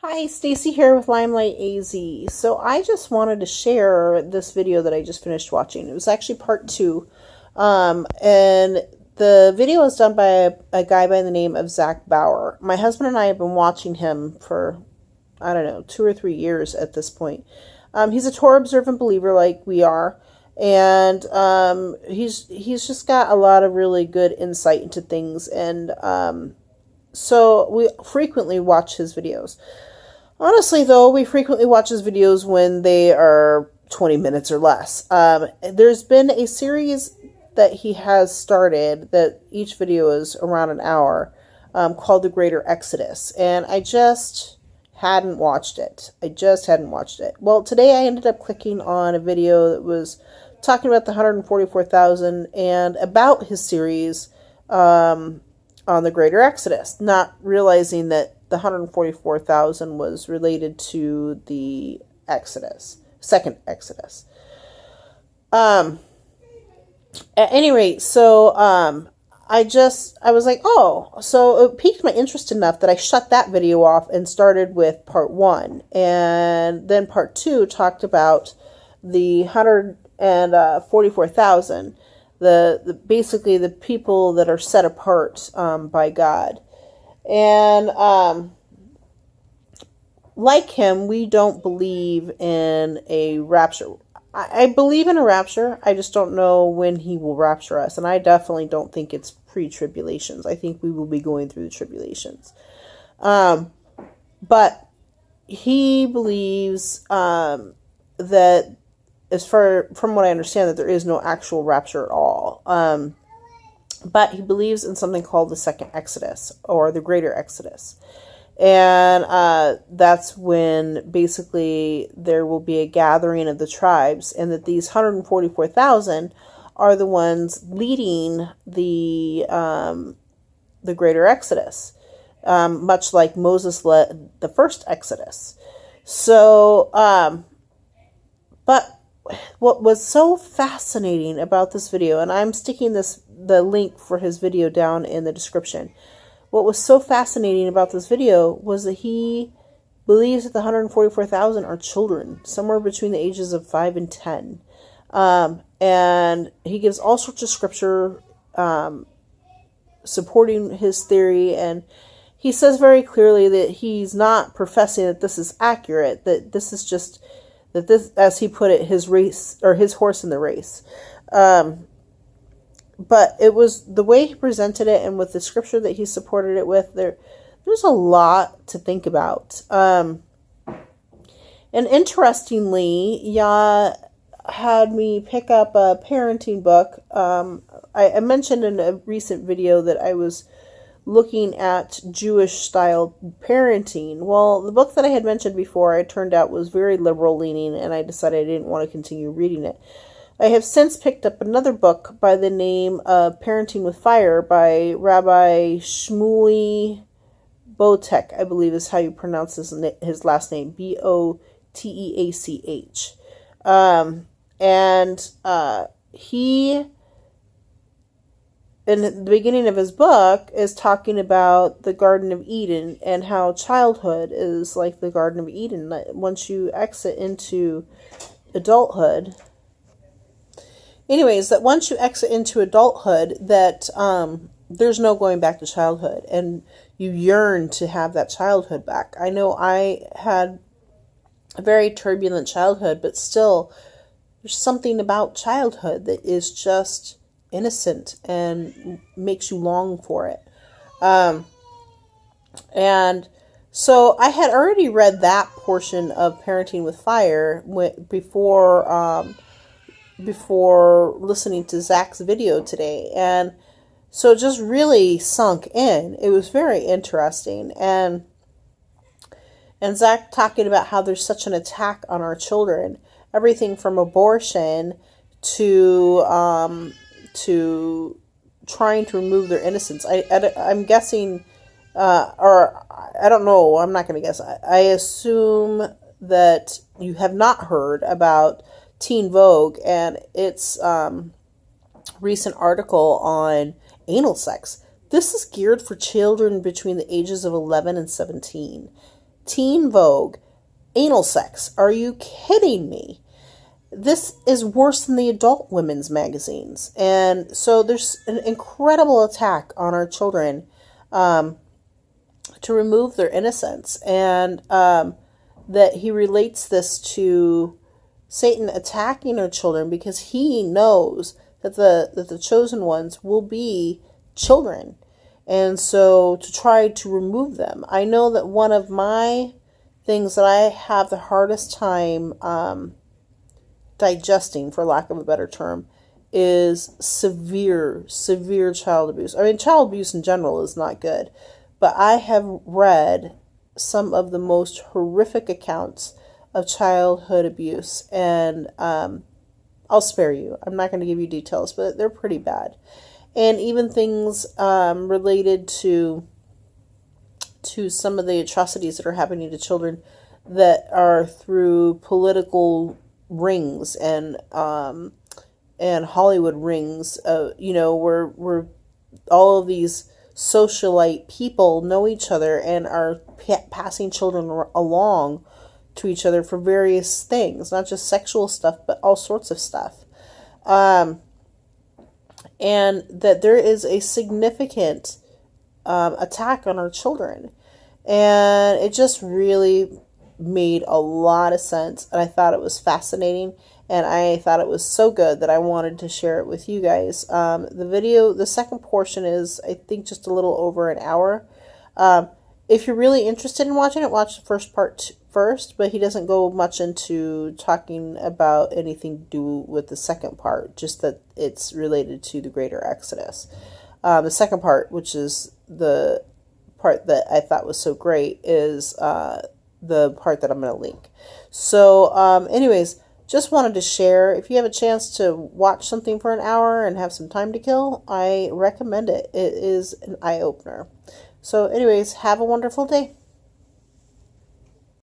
Hi, Stacy here with Limelight AZ. So I just wanted to share this video that I just finished watching. It was actually part two. And the video was done by a guy by the name of Zach Bauer. My husband and I have been watching him for, I don't know, 2 or 3 years at this point. He's a Torah observant believer like we are. And he's just got a lot of really good insight into things. And so we frequently watch his videos. Honestly, though, we frequently watch his videos when they are 20 minutes or less. There's been a series that he has started that each video is around an hour, called The Greater Exodus. And I just hadn't watched it. Well, today I ended up clicking on a video that was talking about the 144,000 and about his series on The Greater Exodus, not realizing that the 144,000 was related to the Exodus, second Exodus. At any rate, so I was like, oh, so it piqued my interest enough that I shut that video off and started with part one. And then part two talked about the 144,000, the basically the people that are set apart by God. And like him, we don't believe in a rapture. I believe in a rapture. I just don't know when he will rapture us. And I definitely don't think it's pre-tribulations. I think we will be going through the tribulations. But he believes that, from what I understand, that there is no actual rapture at all. But he believes in something called the second Exodus, or the Greater Exodus. And that's when basically there will be a gathering of the tribes, and that these 144,000 are the ones leading the Greater Exodus, much like Moses led the first Exodus. So, but what was so fascinating about this video, and I'm sticking the link for his video down in the description. What was so fascinating about this video was that he believes that the 144,000 are children, somewhere between the ages of 5 and 10. And he gives all sorts of scripture supporting his theory, and he says very clearly that he's not professing that this is accurate, that this is just, that this, as he put it, his race, or his horse in the race. But it was the way he presented it, and with the scripture that he supported it with, there's a lot to think about. And interestingly, Yah had me pick up a parenting book. I mentioned in a recent video that I was looking at Jewish-style parenting. Well, the book that I had mentioned before, it turned out was very liberal-leaning, and I decided I didn't want to continue reading it. I have since picked up another book by the name of Parenting with Fire by Rabbi Shmuley Boteach, I believe is how you pronounce his last name, B-O-T-E-A-C-H. He, in the beginning of his book, is talking about the Garden of Eden and how childhood is like the Garden of Eden. Once you exit into adulthood, that there's no going back to childhood, and you yearn to have that childhood back. I know I had a very turbulent childhood, but still, there's something about childhood that is just innocent and makes you long for it. And so I had already read that portion of Parenting with Fire before listening to Zach's video today, and so it just really sunk in. It was very interesting, and Zach talking about how there's such an attack on our children, everything from abortion to trying to remove their innocence. I'm guessing, or I don't know, I'm not going to guess. I assume that you have not heard about Teen Vogue and its recent article on anal sex. This is geared for children between the ages of 11 and 17. Teen Vogue, anal sex. Are you kidding me? This is worse than the adult women's magazines. And so there's an incredible attack on our children to remove their innocence. And that he relates this to Satan attacking our children because he knows that the chosen ones will be children. And so to try to remove them. I know that one of my things that I have the hardest time digesting, for lack of a better term, is severe child abuse. I mean, child abuse in general is not good, but I have read some of the most horrific accounts of childhood abuse, and I'll spare you. I'm not going to give you details, but they're pretty bad. And even things related to some of the atrocities that are happening to children that are through political rings and Hollywood rings, where all of these socialite people know each other and are passing children along to each other for various things, not just sexual stuff, but all sorts of stuff. And that there is a significant attack on our children. And it just really made a lot of sense. And I thought it was fascinating. And I thought it was so good that I wanted to share it with you guys. The video, the second portion is, I think, just a little over an hour. If you're really interested in watching it, watch the first part first. But he doesn't go much into talking about anything to do with the second part. Just that it's related to the greater Exodus. The second part, which is the part that I thought was so great, is the part that I'm going to link. So anyways, just wanted to share. If you have a chance to watch something for an hour and have some time to kill, I recommend it. It is an eye-opener. So anyways, have a wonderful day.